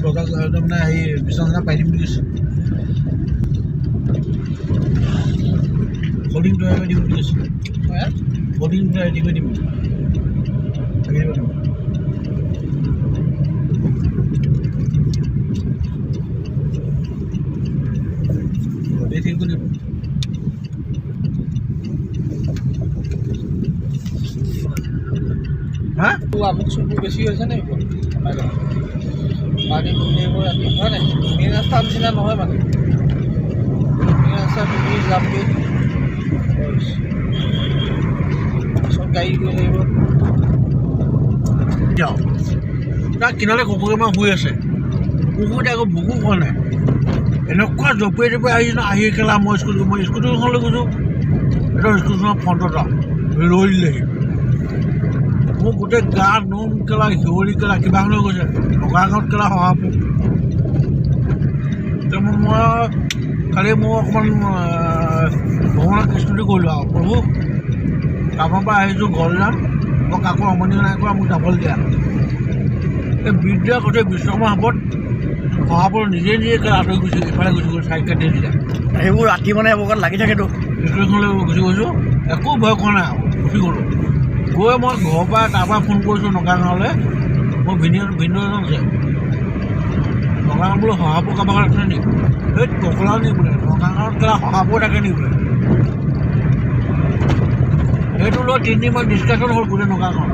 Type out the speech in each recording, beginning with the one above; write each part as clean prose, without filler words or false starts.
বজাৰ মানে হেৰি বিচনা পাই দিম বুলি কৈছে ফল্ডিং তৈয়াৰ কৰি দিম বুলি কৈছে ফল্ডিং ৰেডি কৰি দিম ঠিক কৰি দিম হা আমুক চুকবোৰ বেছি হৈছে নে পানী এইবোৰ ৰাতি হয় নাই মেইন ৰাস্তা নিচিনা নহয় মানে মেইন ৰাস্তা তুমি যামগৈ চব গাড়ী গৈ লাগিব যাওঁ তাৰ কিনাৰে কুকুৰমান শুই আছে কুকুৰতে আকৌ ভোকো খোৱা নাই এনেকুৱা জপিয়াই জপিয়াই আহি কেলা মই স্কুটিখনলৈ গৈছোঁ এটা স্কুটিখনৰ ফ্ৰণ্টত ৰৈ দিলেহি মোক গোটেই গা নোম কেলা শিৱৰি কেলা কিবাখন হৈ গৈছে নগাঁৱত কেলা শহাপো মই খালি মই অকণমান ভ্ৰমণৰ কৃষ্ণটি কৰিলোঁ আৰু প্ৰভু কামৰ পৰা আহিছোঁ ঘৰলৈ যাম মই কাকো আমনি নাই কৰা মোক যাবলৈ দিয়া এই বিদ্যা গোটেই বিশ্বকৰ্মা হাবত শহাপৰ নিজে কেলা আঁতৰি গুচি ইফালে গুচি গ'ল চাইড কাটি দিলে সেইবোৰ ৰাতি মানে এইবোৰ লাগি থাকেতো স্কুটিখনলৈ গুচি গৈছোঁ একো ভয় কৰা নাই আৰু গুচি গ'লোঁ গৈ মই ঘৰৰ পৰা তাৰপৰা ফোন কৰিছোঁ নগাঁৱলৈ মোৰ ভিন্ন এজন আছে নগাঁৱত বোলো শহাপৰ কাৰোবাৰ আছে নি এই টকলাও নি বোলে নগাঁৱত কেলা শহাপৰ থাকে নি বোলে সেইটো লৈ তিনিদিনমান ডিছকাশ্যন হ'ল গোটেই নগাঁৱত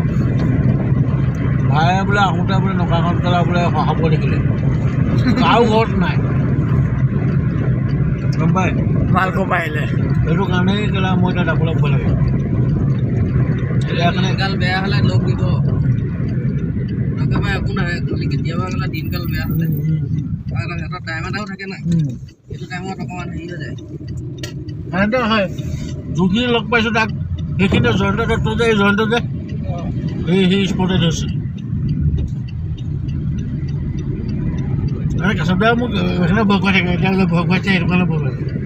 ভায়ে বোলে আহোঁতে বোলে নগাঁৱত কেলা বোলে শহাপৰ দেখিলে কাৰো ঘৰত নাই গম পাই ভালকৈ পাৰিলে সেইটো কাৰণেই কেলা মই এতিয়া যাবলৈ ভয় লাগে দিনকাল বেয়া হ'লে লগ দিব একেবাৰে একো নাই খালি কেতিয়াবা গ'লে দিনকাল বেয়া হ'লে এটা টাইম এটাও থাকে না সেইটো টাইমত অকণমান হেৰি হৈ যায় সেনেকৈ হয় যোনখিনি লগ পাইছোঁ তাক সেইখিনি জয়ন্ত দত্ত যে এই জয়ন্ত যে সেই স্পটেড হৈছিল কেঁচা বেয়া মোক সেইখিনি ভয় খুৱাই থাকে এতিয়া ভয় খুৱাইছে সেইটো কাৰণে ভয় লাগে